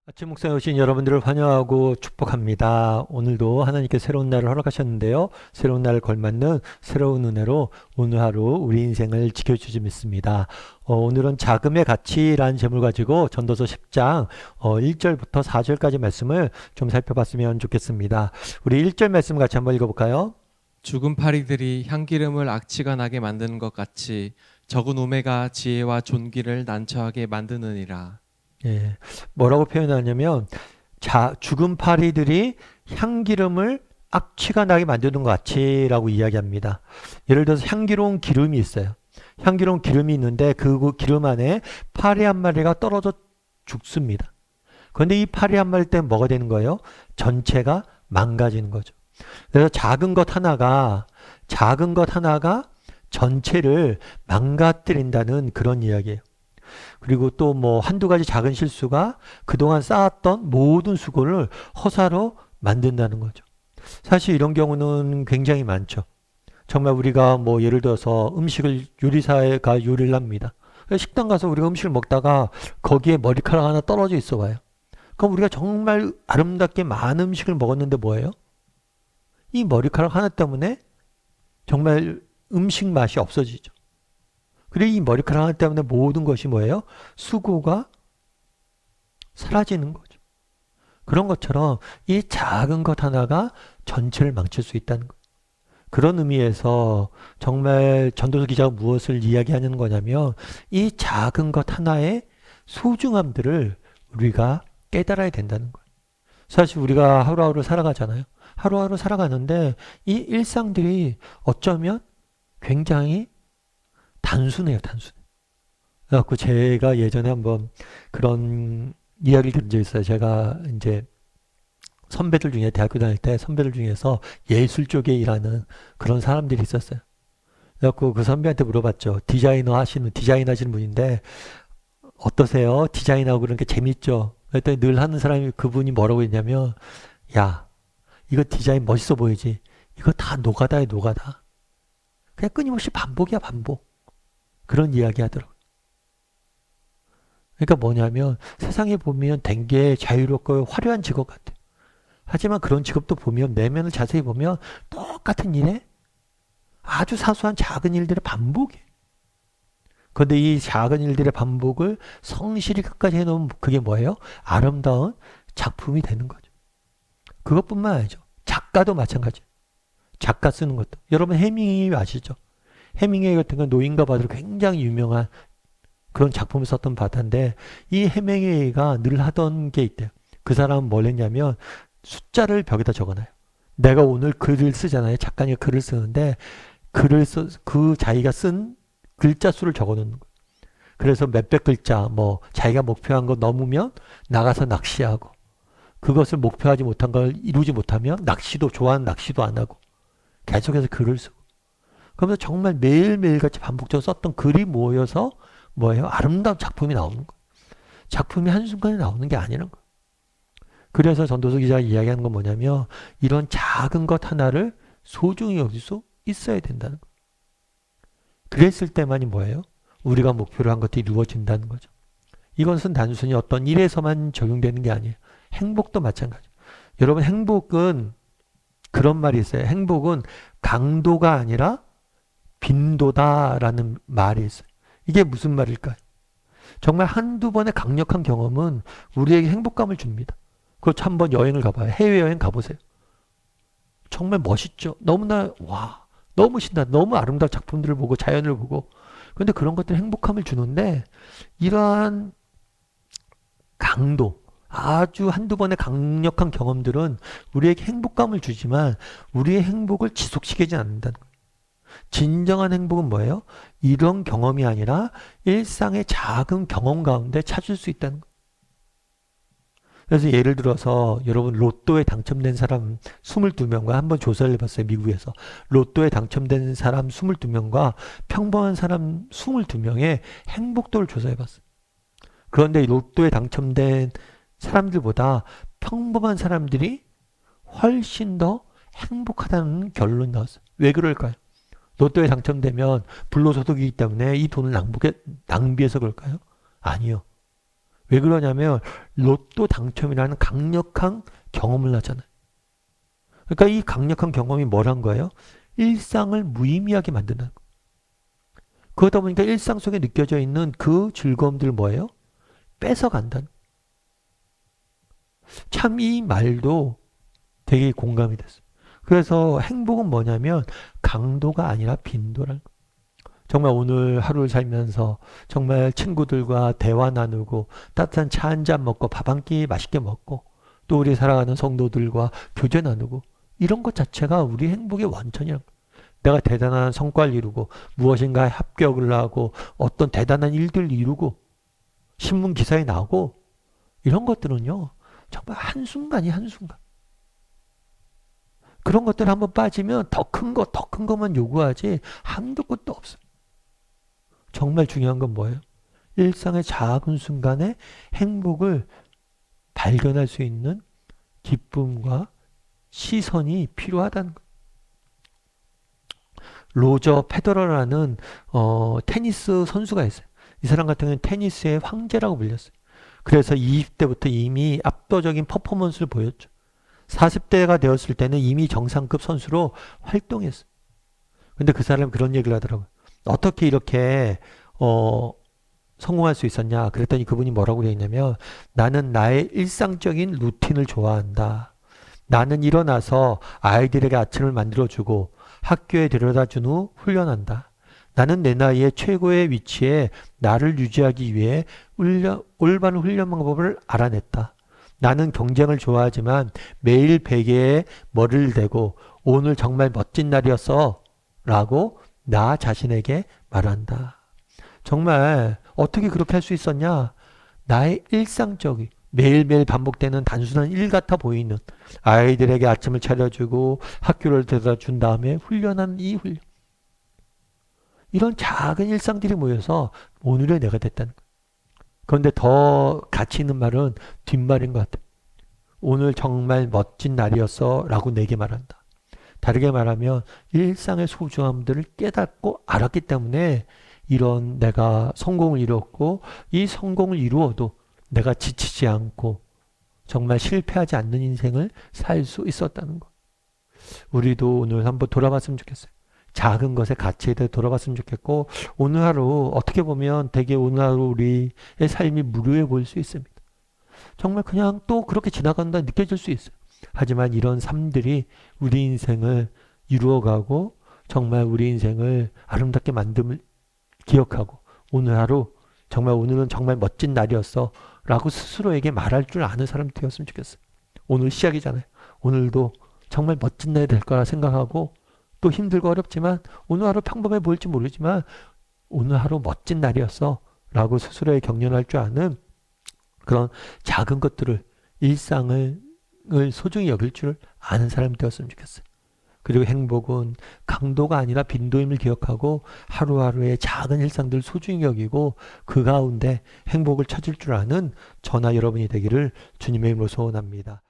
아침 묵상에 오신 여러분들을 환영하고 축복합니다. 오늘도 하나님께 새로운 날을 허락하셨는데요. 새로운 날을 걸맞는 새로운 은혜로 오늘 하루 우리 인생을 지켜주시 믿습니다. 오늘은 자금의 가치라는 제목을 가지고 전도서 10장 1절부터 4절까지 말씀을 좀 살펴봤으면 좋겠습니다. 우리 1절 말씀 같이 한번 읽어볼까요? 죽은 파리들이 향기름을 악취가 나게 만드는 것 같이 적은 우매가 지혜와 존귀를 난처하게 만드느니라. 예, 뭐라고 표현하냐면 죽은 파리들이 향기름을 악취가 나게 만드는 것 같이라고 이야기합니다. 예를 들어서 향기로운 기름이 있어요. 향기로운 기름이 있는데 그 기름 안에 파리 한 마리가 떨어져 죽습니다. 그런데 이 파리 한 마리 때문에 뭐가 되는 거예요? 전체가 망가지는 거죠. 그래서 작은 것 하나가 전체를 망가뜨린다는 그런 이야기예요. 그리고 또 뭐 한두 가지 작은 실수가 그동안 쌓았던 모든 수고를 허사로 만든다는 거죠. 사실 이런 경우는 굉장히 많죠. 정말 우리가 뭐 예를 들어서 요리사가 요리를 합니다. 식당 가서 우리가 음식을 먹다가 거기에 머리카락 하나 떨어져 있어 봐요. 그럼 우리가 정말 아름답게 많은 음식을 먹었는데 뭐예요? 이 머리카락 하나 때문에 정말 음식 맛이 없어지죠. 그리고 이 머리카락 하나 때문에 모든 것이 뭐예요? 수고가 사라지는 거죠. 그런 것처럼 이 작은 것 하나가 전체를 망칠 수 있다는 거예요. 그런 의미에서 정말 전도서 기자가 무엇을 이야기하는 거냐면 이 작은 것 하나의 소중함들을 우리가 깨달아야 된다는 거예요. 사실 우리가 하루하루 살아가잖아요. 하루하루 살아가는데 이 일상들이 어쩌면 굉장히 단순해요, 단순해. 그래갖고 제가 예전에 한번 그런 이야기를 들은 적이 있어요. 제가 이제 선배들 중에 대학교 다닐 때 선배들 중에서 예술 쪽에 일하는 그런 사람들이 있었어요. 그래갖고 그 선배한테 물어봤죠. 디자인 하시는 분인데 어떠세요? 디자인하고 그런 게 재밌죠? 그랬더니 늘 하는 사람이 그분이 뭐라고 했냐면 야, 이거 디자인 멋있어 보이지? 이거 다 노가다야, 노가다. 그냥 끊임없이 반복이야, 반복. 그런 이야기 하더라고요. 그러니까 뭐냐면 세상에 보면 되게 자유롭고 화려한 직업 같아요. 하지만 그런 직업도 보면 내면을 자세히 보면 똑같은 일에 아주 사소한 작은 일들의 반복이에요. 그런데 이 작은 일들의 반복을 성실히 끝까지 해놓으면 그게 뭐예요? 아름다운 작품이 되는 거죠. 그것뿐만 아니죠. 작가도 마찬가지예요. 작가 쓰는 것도. 여러분 해밍웨이 아시죠? 해밍웨이 같은 건 노인과 바다로 굉장히 유명한 그런 작품을 썼던 바다인데 이 해밍웨이가 늘 하던 게 있대요. 그 사람은 뭘 했냐면 숫자를 벽에다 적어놔요. 내가 오늘 글을 쓰잖아요. 작가니까 글을 쓰는데 그 자기가 쓴 글자 수를 적어놓는 거예요. 그래서 몇백 글자 뭐 자기가 목표한 거 넘으면 나가서 낚시하고 그것을 목표하지 못한 걸 이루지 못하면 좋아하는 낚시도 안 하고 계속해서 글을 쓰고 그러면서 정말 매일매일 같이 반복적으로 썼던 글이 모여서 뭐예요? 아름다운 작품이 나오는 거예요. 작품이 한순간에 나오는 게 아니라는 거예요. 그래서 전도서 기자가 이야기하는 건 뭐냐면 이런 작은 것 하나를 소중히 여길 수 있어야 된다는 거예요. 그랬을 때만이 뭐예요? 우리가 목표로 한 것들이 이루어진다는 거죠. 이것은 단순히 어떤 일에서만 적용되는 게 아니에요. 행복도 마찬가지예요. 여러분 행복은 그런 말이 있어요. 행복은 강도가 아니라 빈도다라는 말이 있어요. 이게 무슨 말일까요? 정말 한두 번의 강력한 경험은 우리에게 행복감을 줍니다. 그렇죠. 한번 여행을 가봐요. 해외여행 가보세요. 정말 멋있죠. 너무나 너무 신나. 너무 아름다운 작품들을 보고 자연을 보고 그런데 그런 것들이 행복감을 주는데 이러한 강도 아주 한두 번의 강력한 경험들은 우리에게 행복감을 주지만 우리의 행복을 지속시키지 않는다는 거예요. 진정한 행복은 뭐예요? 이런 경험이 아니라 일상의 작은 경험 가운데 찾을 수 있다는 거예요. 그래서 예를 들어서 여러분 로또에 당첨된 사람 22명과 한번 조사를 해봤어요. 미국에서. 로또에 당첨된 사람 22명과 평범한 사람 22명의 행복도를 조사해봤어요. 그런데 로또에 당첨된 사람들보다 평범한 사람들이 훨씬 더 행복하다는 결론이 나왔어요. 왜 그럴까요? 로또에 당첨되면 불로소득이기 때문에 이 돈을 낭비해서 그럴까요? 아니요. 왜 그러냐면 로또 당첨이라는 강력한 경험을 하잖아요. 그러니까 이 강력한 경험이 뭐란 거예요? 일상을 무의미하게 만드는 거. 그러다 보니까 일상 속에 느껴져 있는 그 즐거움들 뭐예요? 뺏어간다는. 참 이 말도 되게 공감이 됐어요. 그래서 행복은 뭐냐면 강도가 아니라 빈도라는 거. 정말 오늘 하루를 살면서 정말 친구들과 대화 나누고 따뜻한 차 한 잔 먹고 밥 한 끼 맛있게 먹고 또 우리 살아가는 성도들과 교제 나누고 이런 것 자체가 우리 행복의 원천이란 거예요. 내가 대단한 성과를 이루고 무엇인가에 합격을 하고 어떤 대단한 일들을 이루고 신문 기사에 나오고 이런 것들은요. 정말 한순간이 한순간. 그런 것들 한번 빠지면 더 큰 거, 더 큰 것만 요구하지 한도 끝도 없어요. 정말 중요한 건 뭐예요? 일상의 작은 순간에 행복을 발견할 수 있는 기쁨과 시선이 필요하다는 거예요. 로저 페더러라는 테니스 선수가 있어요. 이 사람 같은 경우는 테니스의 황제라고 불렸어요. 그래서 20대부터 이미 압도적인 퍼포먼스를 보였죠. 40대가 되었을 때는 이미 정상급 선수로 활동했어요. 근데 그 사람이 그런 얘기를 하더라고요. 어떻게 이렇게 성공할 수 있었냐? 그랬더니 그분이 뭐라고 했냐면 나는 나의 일상적인 루틴을 좋아한다. 나는 일어나서 아이들에게 아침을 만들어주고 학교에 데려다 준 후 훈련한다. 나는 내 나이에 최고의 위치에 나를 유지하기 위해 올바른 훈련 방법을 알아냈다. 나는 경쟁을 좋아하지만 매일 베개에 머리를 대고 오늘 정말 멋진 날이었어 라고 나 자신에게 말한다. 정말 어떻게 그렇게 할 수 있었냐? 나의 일상적인 매일매일 반복되는 단순한 일 같아 보이는 아이들에게 아침을 차려주고 학교를 데려다 준 다음에 훈련한 이 훈련. 이런 작은 일상들이 모여서 오늘의 내가 됐다는 거예요. 그런데 더 가치 있는 말은 뒷말인 것 같아요. 오늘 정말 멋진 날이었어 라고 내게 말한다. 다르게 말하면 일상의 소중함들을 깨닫고 알았기 때문에 이런 내가 성공을 이뤘고 이 성공을 이루어도 내가 지치지 않고 정말 실패하지 않는 인생을 살 수 있었다는 것. 우리도 오늘 한번 돌아봤으면 좋겠어요. 작은 것의 가치에 대해 돌아봤으면 좋겠고 오늘 하루 어떻게 보면 되게 오늘 하루 우리의 삶이 무료해 보일 수 있습니다. 정말 그냥 또 그렇게 지나간다 느껴질 수 있어요. 하지만 이런 삶들이 우리 인생을 이루어가고 정말 우리 인생을 아름답게 만듦을 기억하고 오늘 하루 정말 오늘은 정말 멋진 날이었어 라고 스스로에게 말할 줄 아는 사람 되었으면 좋겠어요. 오늘 시작이잖아요. 오늘도 정말 멋진 날이 될 거라 생각하고 또 힘들고 어렵지만 오늘 하루 평범해 보일지 모르지만 오늘 하루 멋진 날이었어 라고 스스로에 격려할 줄 아는 그런 작은 것들을 일상을 소중히 여길 줄 아는 사람이 되었으면 좋겠어요. 그리고 행복은 강도가 아니라 빈도임을 기억하고 하루하루의 작은 일상들 소중히 여기고 그 가운데 행복을 찾을 줄 아는 저나 여러분이 되기를 주님의 이름으로 소원합니다.